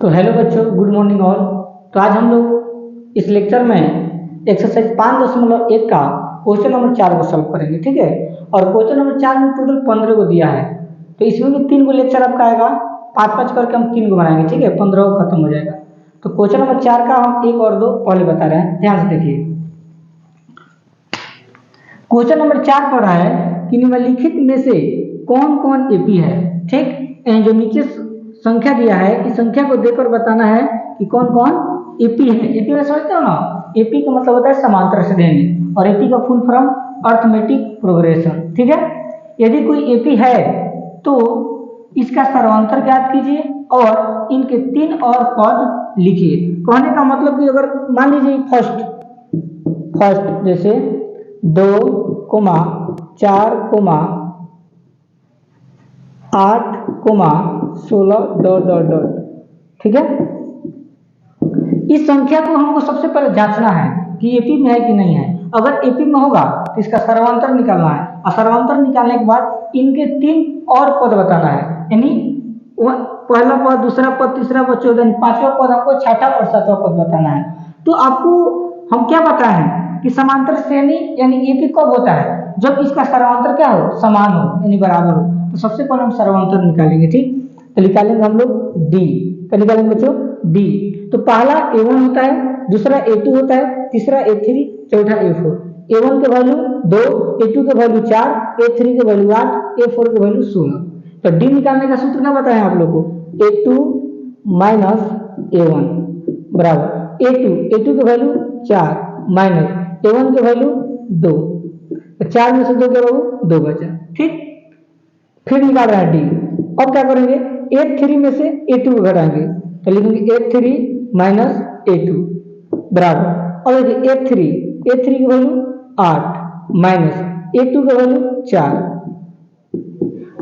तो हेलो बच्चों, good morning all. तो आज हम लोग इस लेक्चर में एक्सरसाइज 5.1 का क्वेश्चन नंबर 4 को सॉल्व करेंगे, ठीक है। और क्वेश्चन नंबर 4 में टोटल 15 को दिया है, तो इसमें भी 3 को लेक्चर आपका आएगा, 5-5 करके हम 3 को बनाएंगे, ठीक है। 15 को खत्म हो जाएगा। तो क्वेश्चन नंबर 4 का हम 1 और 2 पहले बता रहे हैं, ध्यान से देखिए। क्वेश्चन नंबर 4 पढ़ रहा है कि निम्नलिखित में से कौन कौन एपी है, ठीक। जो नीचे संख्या दिया है, इस संख्या को देकर बताना है कि कौन कौन एपी है। एपी में समझते हो ना, एपी का मतलब होता है समांतर श्रेणी, और एपी का फुल फॉर्म अर्थमेटिक प्रोग्रेशन, ठीक है। यदि कोई एपी है तो इसका सर्वांतर ज्ञात कीजिए और इनके 3 और पद लिखिए। कहने का मतलब कि अगर मान लीजिए फर्स्ट जैसे 2, 4, 8, 16 डॉट डॉट डॉट, ठीक है। इस संख्या को हमको सबसे पहले जांचना है कि एपी में है कि नहीं है। अगर एपी में होगा तो इसका सर्वांतर निकालना है, और सर्वांतर निकालने के बाद इनके 3 और पद बताना है, यानी पहला पद, दूसरा पद, तीसरा पद, 14, 5वां पद हमको, छठा और 7वां पद बताना है। तो आपको हम क्या बताए हैं कि समांतर श्रेणी यानी एपी कब होता है, जब इसका सर्वांतर क्या हो, समान हो यानी बराबर हो। तो सबसे पहले हम सर्वांतर निकालेंगे, ठीक। तो निकालेंगे हम लोग डी। क्या निकालेंगे बच्चों? डी। तो पहला A1 होता है, दूसरा A2 होता है, तीसरा A3, चौथा A4। A1 के वैल्यू 2, A2 के वैल्यू 4, A3 के वैल्यू 8, A4 के वैल्यू 16। तो डी निकालने का सूत्र क्या बताया आप लोग को, A2 माइनस A1 बराबर A2 के वैल्यू 4 माइनस A1 के वैल्यू 2। तो 4 में से 2 के वैल्यू 2 बचा, ठीक। फिर निकाल रहा है डी। अब क्या करेंगे, A3 में से A2 को घटाएंगे, तो लिखेंगे A3 माइनस A2 बराबर। और देखिए A3 की वैल्यू 8 माइनस A2 की वैल्यू 4।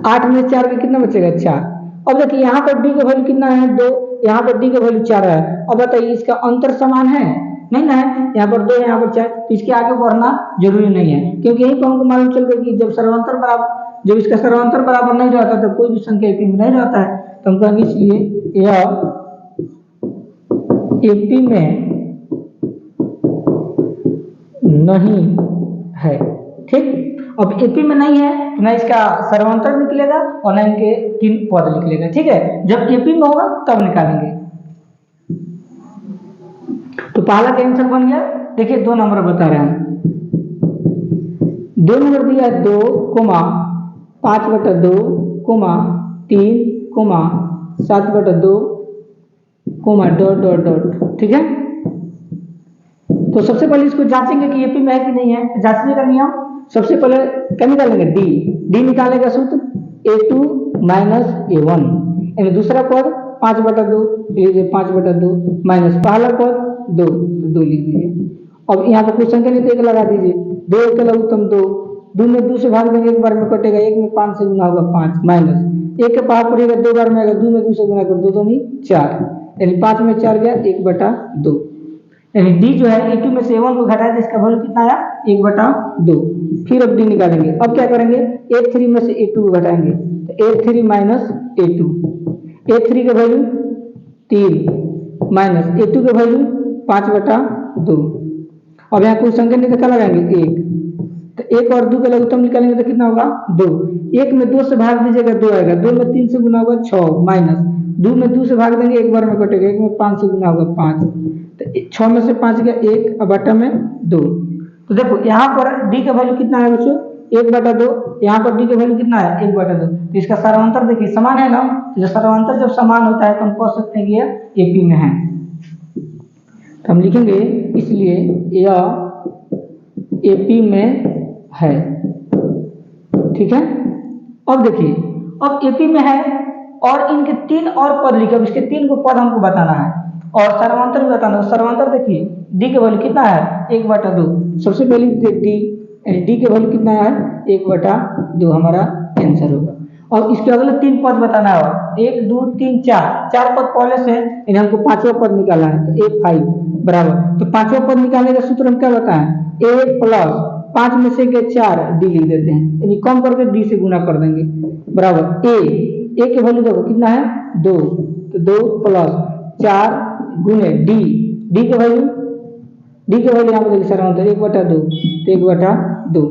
8 में 4 का कितना बचेगा, 4। अब देखिए यहाँ पर डी का वैल्यू कितना है, 2, यहाँ पर डी का वैल्यू 4 है। अब बताइए इसका अंतर समान है, नहीं ना है। यहाँ पर 2, यहाँ पर 4, तो इसके आगे बढ़ना जरूरी नहीं है, क्योंकि यही पर हमको मालूम चल गया कि जब इसका सर्वांतर बराबर नहीं रहता तो कोई भी संख्या एपी में नहीं रहता है। तो हम कहेंगे इसलिए यह एपी में नहीं है, ठीक। अब एपी में नहीं है तो ना इसका सर्वांतर निकलेगा और ना इनके 3 पद निकलेगा, ठीक है। जब एपी में होगा तब निकालेंगे। तो पहला का आंसर बन गया। देखिए 2 नंबर बता रहे हैं, 2 नंबर दिया 2, 5/2, 3, 7/2, डॉट डॉट डॉट, ठीक है। तो सबसे पहले इसको जांचेंगे कि एपी में है कि नहीं है। जांचने का नियम, सबसे पहले क्या निकालेंगे, डी निकालेगा सूत्र A2 माइनस A1, यानी दूसरा पद 5/2, लीजिए 5/2 माइनस पहला पद 2, तो 2 लिख दीजिए। अब यहाँ पर कोई संख्या नहीं तो 1 लगा दीजिए, 2 के लघुत्तम 2 में 2 से भाग देंगे, 1 बार में कटेगा, 1 में 5 से गुना होगा 5 माइनस 1 के पावर पड़ेगा 2 बार में आएगा, 2 में 2 से गुना कर 2 2 4, यानी 5 में 4 गया 1/2, यानी डी जो है A2 में से A1 को घटाया तो इसका वैल्यू कितना आया, 1/2। फिर अब डी निकालेंगे। अब क्या करेंगे, A3 में से A2 को घटाएंगे, तो A3 माइनस A2, A3 का वैल्यू 3 माइनस A2 का वैल्यू 5/2। अब यहाँ कोई संख्या नहीं तो क्या लगाएंगे, 1। तो 1 और 2 का लघुत्तम निकालेंगे तो कितना होगा, 2। 1 में 2 से भाग दीजिएगा 2 आएगा, 2 में 3 से गुना होगा 6 माइनस 2 में 2 से भाग देंगे, 1 बार में कटेगा, 1 में 5 से गुना होगा 5, तो 6 में से 5 गया 1, अब बटा में 2। तो देखो यहाँ पर डी का वैल्यू कितना है बच्चों, 1/2। यहाँ पर डी का वैल्यू कितना है, 1/2। तो इसका सर्वांतर देखिए समान है ना, तो जो सर्वांतर जब समान होता है तो हम कह सकते हैं कि यह एपी में है। तो हम लिखेंगे इसलिए यह एपी में है, ठीक है। अब देखिए, अब एपी में है और इनके 3 और पद लिखे, इसके 3 को पद हमको बताना है और सर्वांतर भी बताना है। सर्वांतर देखिए डी के वैल्यू कितना है, 1/2। सबसे पहले डी के वैल्यू कितना है, 1/2 हमारा आंसर होगा। और इसके अगले 3 पद बताना होगा, 1, 2, 3, 4 पद पहले से, इन्हें हमको 5वां पद निकालना है, तो A5 बराबर। तो 5वां पद निकालने का सूत्र हम क्या बताएं, A प्लस 5 में से 4 डी लिख देते हैं, यानी कम करके डी से गुना कर देंगे, बराबर A ए की वैल्यू देखो कितना है 2, तो 2 प्लस 4 गुने डी, डी की वैल्यू यहाँ पर देखिए सर्वांतर 1/2, तो 1/2।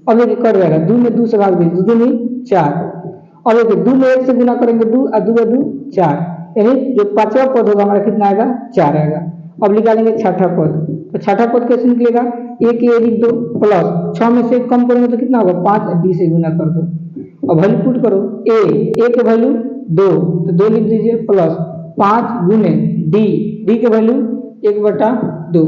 अब देखिए कट जाएगा, 2 में 2 से भाग दीजिए, 2 में 4। और देखिए 2 में 1 से गुना करेंगे 2 और 2 2 4, यानी जो पांचवा पद होगा हमारा कितना आएगा 4 आएगा। अब निकालेंगे छठा पद, तो छठा पद कैसे निकलेगा, ए की ए लिख दो प्लस 6 में से 1 कम करेंगे तो कितना होगा 5, डी से गुना कर दो। अब वैल्यू पुट करो, ए की वैल्यू 2, तो 2 लिख दीजिए प्लस 5 गुने डी, डी की वैल्यू 1/2।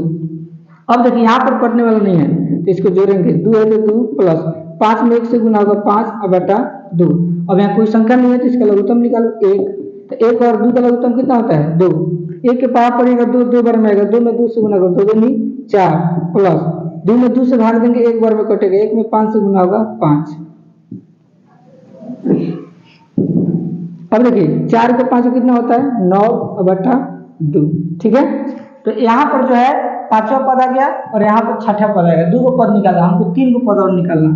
अब देखिए यहाँ पर कटने वाला नहीं है तो इसको जोड़ेंगे, 2 है तो 2 प्लस 5 में 1 से गुना होगा 5/2। अब यहाँ कोई संख्या नहीं है तो इसका लघुत्तम निकालो 1, तो 1 और 2 का लघुत्तम कितना होता है 2, 1 के पावर पड़ेगा 2, 2 बार में आएगा, 2 में 2 से गुना करो 2 2 4 प्लस 2 में 2 से भाग देंगे 1 बार में कटेगा, 1 में 5 से गुना होगा 5। अब देखिए 4 के 5 कितना होता है 9/2, ठीक है। तो यहाँ पर जो है पांचवा पद आ गया और यहाँ पर छठा पद आएगा, 2 पद निकाला, हमको 3 पद और निकालना,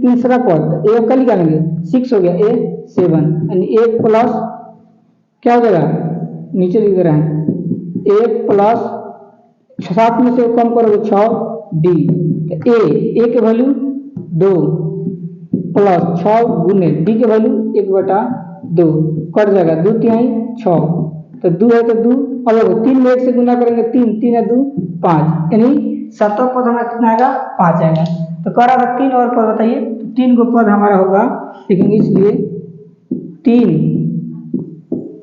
तीसरा पद ए का निकालेंगे 6 हो गया, ए 7 यानी 1 प्लस क्या हो जाएगा, नीचे लिख रहे हैं 1 प्लस 7 में से कम करोगे 6 डी, तो ए की वैल्यू 2 प्लस 6 गुने डी की वैल्यू 1/2, कट जाएगा 2 3 6, तो 2 है तो 2, अब 3 में 1 से गुना करेंगे 3, 3 है 2 5, यानी सातवां पद हमारा कितना आएगा 5 आएगा। तो कर रहा 3 और पद बताइए, तो 3 को पद हमारा होगा, लेकिन इसलिए 3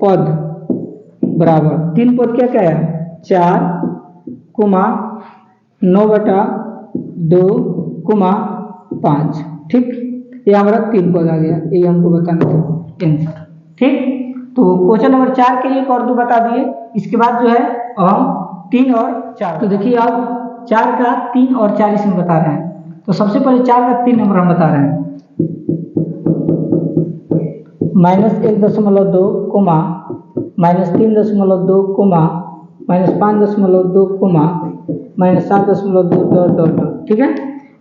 पद बराबर 3 पद क्या क्या है 4, 9/2, 5, ठीक। ये हमारा 3 पद आ गया, ये हमको बताना था आंसर, ठीक। तो क्वेश्चन नंबर 4 के लिए एक और 2 बता दिए, इसके बाद जो है अब हम 3 और 4, तो देखिए अब 4 का 3 और 4 इसमें बता रहे हैं। तो सबसे पहले 4 का 3 नंबर हम बता रहे हैं, -1.2, -3.2, -5.2, -7.2 ... ठीक है।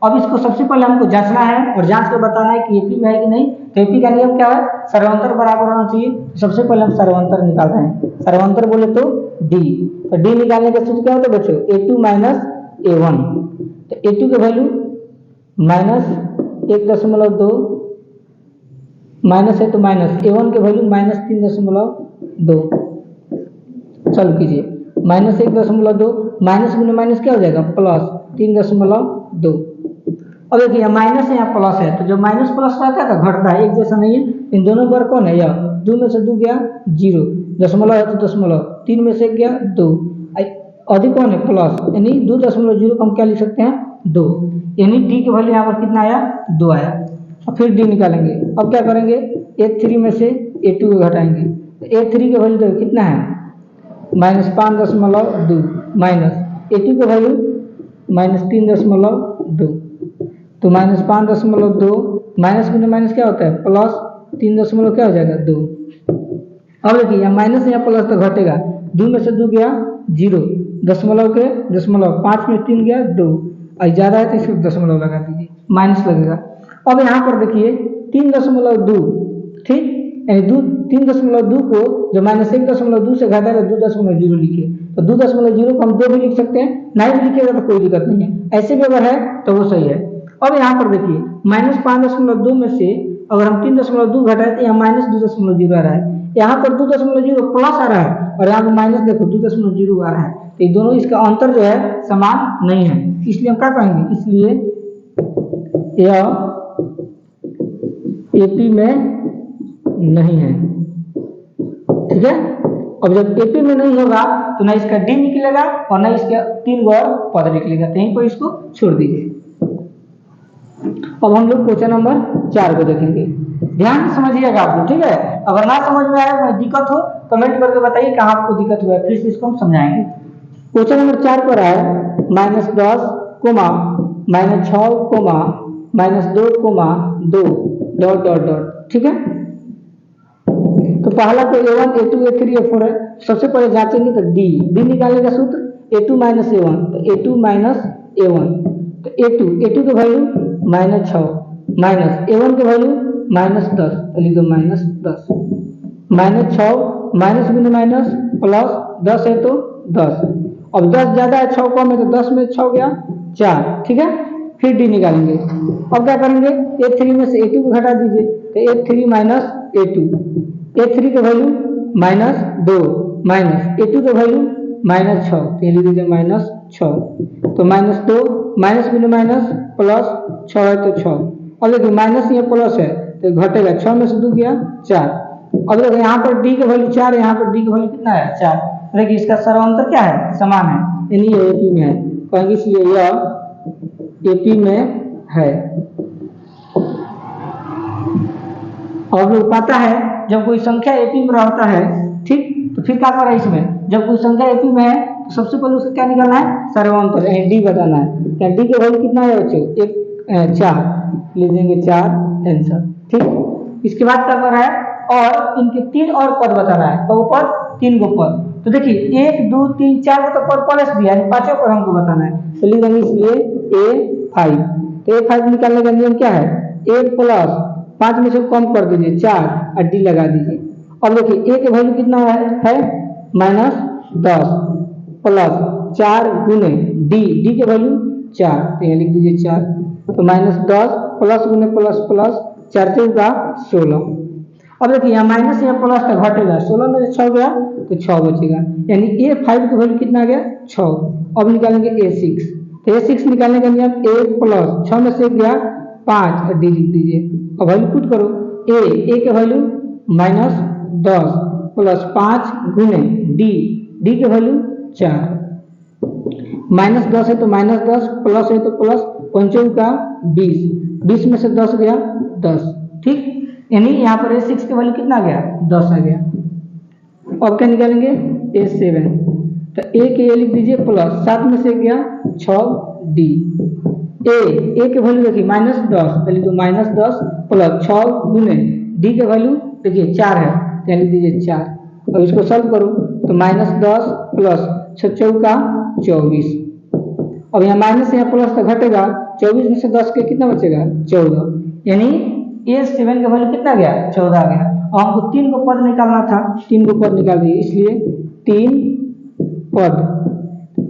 अब इसको सबसे पहले हमको जांचना है और जांच के बताना है कि एपी में है कि नहीं। तो एपी का नियम क्या है, सर्वांतर बराबर होना चाहिए। सबसे पहले हम सर्वांतर निकाल रहे हैं, सर्वांतर बोले तो डी, तो डी निकालने का सूत्र क्या होता है बच्चों, A2 - A1। तो A2 की वैल्यू -1.2 माइनस है तो माइनस, A1 की वैल्यू -3.2, चलो कीजिए, -1.2 माइनस गुने माइनस क्या हो जाएगा प्लस 3.2। अब देखिए माइनस है या प्लस है, तो जो माइनस प्लस रहता है घटता है, एक जैसा नहीं है। इन दोनों पर कौन है, यह 2 में से 2 गया 0, दशमलव है तो दशमलव, 3 में से 1 गया 2, अधिक कौन है प्लस, यानी 2.0 को हम क्या लिख सकते हैं 2, यानी डी की वैल्यू यहाँ पर कितना आया 2 आया। और फिर डी निकालेंगे, अब क्या करेंगे A3 में से A2 को घटाएंगे, तो A3 की वैल्यू कितना है -5.2 माइनस A2 की वैल्यू -3.2, तो -5.2 माइनस गुने माइनस क्या होता है प्लस 3 क्या हो जाएगा 2। अब देखिए यहाँ माइनस या प्लस तो घटेगा, 2 में से 2 गया 0, दशमलव के दशमलव, 5 में 3 गया 2, और ज़्यादा है तो इसको दशमलव लगा दीजिए, माइनस लगेगा। अब यहाँ पर देखिए 3.2, ठीक, यानी 3.2 को जो -1.2 से घटा है 2.0 लिखिए, तो 2.0 को हम 2 भी लिख सकते हैं, नहीं भी लिखिएगा तो कोई दिक्कत नहीं है, ऐसे भी अगर है तो वो सही है। अब यहाँ पर देखिए -5.2 में से अगर हम 3.2 घटाए तो यहाँ -2.0 आ रहा है, यहाँ पर 2.0 प्लस आ रहा है और यहाँ पर माइनस देखो 2.0 आ रहा है, तो ये दोनों इसका अंतर जो है समान नहीं है, इसलिए हम क्या कहेंगे, इसलिए यह एपी में नहीं है, ठीक है। अब जब एपी में नहीं होगा तो ना इसका डी निकलेगा और ना इसका 3 और पद निकलेगा, तो यहीं पर इसको छोड़ दीजिए। अब हम लोग क्वेश्चन नंबर 4 को देखेंगे, ध्यान से समझिएगा आप लोग, ठीक है। अगर ना समझ में आए दिक्कत हो कमेंट करके बताइए कहाँ आपको दिक्कत हुआ है, फिर से इसको हम समझाएंगे। क्वेश्चन नंबर 4 पर है -10, -6, -2, ठीक है। तो पहला तो A1, A2, A3, A4 है, सबसे पहले जांचेंगे तो डी निकालने का सूत्र A2 - A1, तो A2 - A1, तो A2 की वैल्यू -6 माइनस A1 की वैल्यू -10, तो लिख दो -10। माइनस 6, माइनस में माइनस प्लस 10 है तो 10। अब 10 ज्यादा है 6 कम है तो 10 में 6 गया 4, ठीक है। फिर डी निकालेंगे। अब क्या करेंगे, A3 में से A2 को घटा दीजिए तो A3 माइनस A2, A3 का वैल्यू -2 माइनस A2 का वैल्यू -6, तो ये लिख दीजिए -6। तो -2 माइनस में माइनस प्लस 6 है तो 6। अब देखिए माइनस ये प्लस है तो घटेगा, 6 में से 2 गया 4। अब देखो यहाँ पर डी का वैल्यू 4 है, यहाँ पर डी का वैल्यू कितना है 4। देखिए इसका सर्वांतर क्या है, समान है, यानी ये एपी में है, कहेंगे इसलिए यह एपी में है। और लोग पता है जब कोई संख्या एपी में रहता है, ठीक, तो फिर क्या कर रहा है इसमें, जब कोई संख्या एपी में है तो सबसे पहले उसका क्या निकालना है, सर्वांतर डी बताना है। क्या डी के वैल्यू कितना है बच्चों, 4 ले देंगे 4 आंसर, ठीक। इसके बाद क्या कर रहा है, और इनके 3 और पद बताना है, तो ऊपर 3 गो पद। तो देखिए 1 2 3 4 को तो पद प्लस दिया है, 5 पद हमको बताना है, तो लिख देंगे इसलिए A5। तो A5 निकालने का नियम क्या है, 1 प्लस 5 में से कम कर दीजिए 4 और डी लगा दीजिए। अब देखिए A के वैल्यू कितना है -10 प्लस 4 गुने डी के वैल्यू 4, तो यहाँ लिख दीजिए 4। तो -10 प्लस गुने प्लस प्लस 4 4 का 16। अब देखिए यहाँ माइनस या प्लस का घटेगा, 16 में से 6 गया तो 6 बचेगा, यानी A5 का वैल्यू कितना गया 6। अब निकालेंगे A6, तो A6 निकालने का नियम 1 प्लस 6 में से गया 5 और डी लिख दीजिए। अब वैल्यू पुट करो, ए के वैल्यू -10 प्लस 5 गुने डी के वैल्यू 4, -10 है तो -10 प्लस है तो प्लस, 5 का 20 में से 10 गया 10, ठीक। यानी यहाँ पर A6 के वैल्यू कितना आ गया 10 आ गया। अब क्या निकालेंगे A7, तो A के ये लिख दीजिए प्लस 7 में से गया 6 डी। ए के वैल्यू देखिए -10, पहले तो -10 प्लस 6 गुने डी के वैल्यू देखिए 4 है, तो लिख दीजिए 4। अब इसको सॉल्व करो तो -10 प्लस 6 चौका 24। अब यहाँ माइनस यहाँ प्लस तो घटेगा, 24 में से 10 के कितना बचेगा 14, यानी A7 का वैल्यू कितना गया 14 आ गया। और हमको 3 को पद निकालना था, 3 को पद निकाल दिए, इसलिए 3 पद।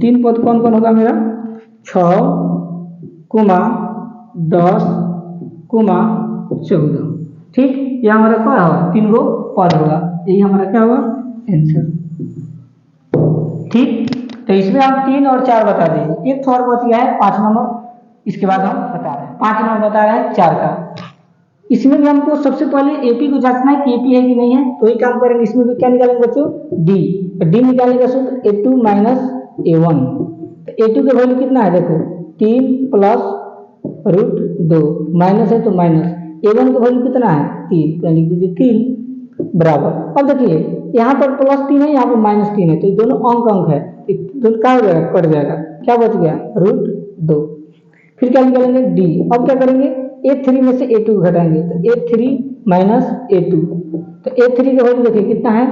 3 पद कौन कौन होगा मेरा, 6 कुमा 10 कुमा 14, ठीक। यह हमारा क्या होगा 3 गो पद होगा, यही हमारा क्या होगा आंसर, ठीक। तो इसमें हम 3 और 4 बता देंगे, एक और बच गया है 5 नंबर, इसके बाद हम बता रहे हैं 5 नंबर बता रहे हैं 4 का। इसमें भी हमको सबसे पहले एपी को जांचना है कि एपी है कि नहीं है, तो वही काम करेंगे। इसमें भी क्या निकालेंगे बच्चों, डी। तो डी निकालने का सूत्र A2 माइनस A1। तो A2 का वैल्यू कितना है देखो 3 प्लस √2, माइनस है तो माइनस, A1 का वैल्यू कितना है 3, तो लिख दीजिए 3 बराबर। अब देखिए यहाँ पर +3 है, यहाँ पर -3 है, तो ये दोनों अंक है, दोनों क्या हो जाएगा कट जाएगा, क्या बच गया √2। फिर क्या निकालेंगे डी। अब क्या करेंगे A3 में से A2 घटाएंगे, तो A3 माइनस A2, तो A3 का वैल्यू देखिए कितना है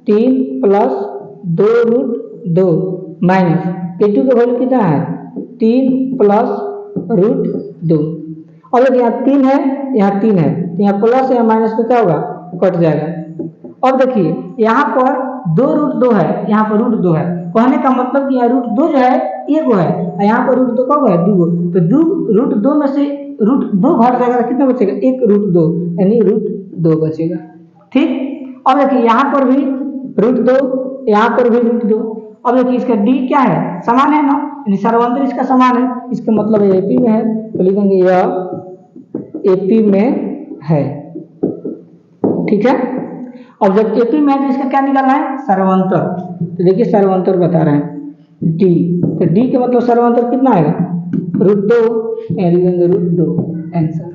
3 प्लस 2√2 माइनस A2 का वैल्यू कितना है 3 प्लस √2। और देखिए यहाँ 3 है यहाँ 3 है, तो यहाँ प्लस या माइनस पे क्या होगा कट जाएगा। अब देखिए यहाँ पर 2√2 है, यहाँ पर √2 है, कहने का मतलब कि यहाँ √2 जो है एक है, यहाँ पर √2 कब है 2, तो √2 में से √2 घट जाएगा तो कितना बचेगा 1 √2, यानी √2 बचेगा, ठीक। अब देखिए यहाँ पर भी √2, यहाँ पर भी √2। अब देखिए इसका डी क्या है समान है ना, यानी सर्वांतर इसका समान है, इसका मतलब एपी में है, तो लिखेंगे यह एपी में है, ठीक है। अब जब एपी में है तो इसका क्या निकालना है सर्वांतर, तो देखिए सर्वांतर बता रहे हैं डी, तो डी के मतलब सर्वांतर कितना आएगा √2, √2 आंसर,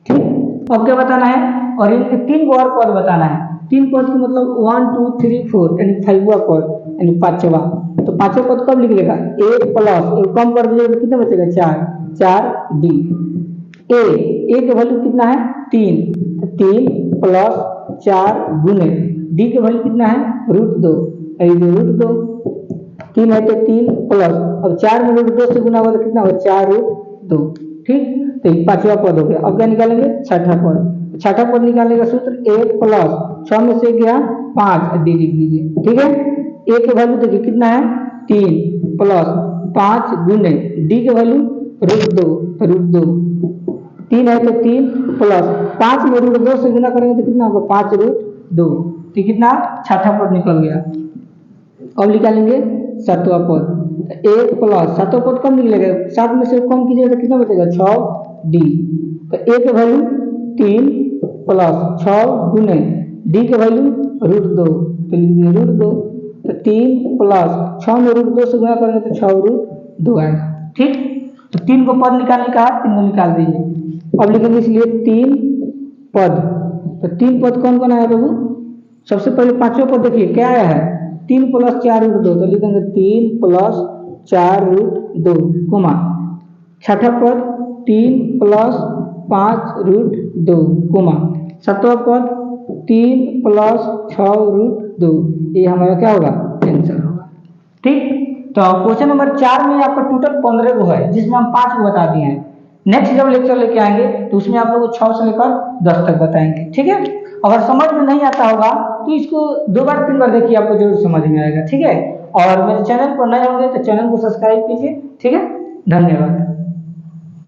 ठीक। अब क्या बताना है, और इनके 3 गो और पद बताना है। 3 पद का मतलब 1 2 3 4 यानी 5वां पद, यानी 5वां। तो 5वां पद कब लिख लेगा 1 प्लस 1 कम कर दीजिएगा तो कितना बचेगा 4 डी। ए के वैल्यू कितना है 3, तो 3 प्लस 4 गुने डी के वैल्यू कितना है √2, √2 3 है तो 3 प्लस, अब 4 में √2 से गुना होगा तो कितना होगा 4 √2, ठीक। तो ये 5वां पद हो गया। अब क्या निकालेंगे 6ठा पद, छठा पद निकालने का सूत्र 1 प्लस 6 में से गया 5 डी लिख दीजिए। ठीक है, ए के वैल्यू देखिए कितना है 3 प्लस 5 गुने डी के वैल्यू √2 3 है तो 3 प्लस 5 में √2 से गुना करेंगे तो कितना होगा 5√2। तो कितना छठा पद निकल गया। अब निकालेंगे सातवां पद 1 प्लस सातवां पद कम निकलेगा 7 में से कम कीजिएगा तो कितना बचेगा 6 डी। तो ए के वैल्यू 3 प्लस 6 गुने डी के वैल्यू √2 तो लिख दिए √2। तो 3 प्लस 6 में √2 से गुना करेंगे तो 6√2 आएगा। ठीक, तो 3 को पद निकालने का 3 को निकाल दीजिए। अब लिखेंगे इसलिए 3 पद। तो 3 पद कौन कौन आया बाबू? सबसे पहले पांचवा पद देखिए क्या आया है 3 प्लस 4√2 तो लिखेंगे 3 प्लस 4√2 कोमा छठा पद 3 प्लस 5√2 कोमा सातवां पद 3 प्लस 6√2। ये हमारा क्या होगा आंसर होगा। ठीक, तो क्वेश्चन नंबर 4 में आपका टोटल 15 को है जिसमें हम 5 को बता दिए हैं। नेक्स्ट जब लेक्चर लेके आएंगे तो उसमें आप लोग को 6 से लेकर 10 तक बताएंगे। ठीक है, अगर समझ में नहीं आता होगा तो इसको 2 बार 3 बार देखिए आपको जरूर समझ में आएगा। ठीक है, और मेरे चैनल पर नए होंगे तो चैनल को सब्सक्राइब कीजिए। ठीक है, धन्यवाद।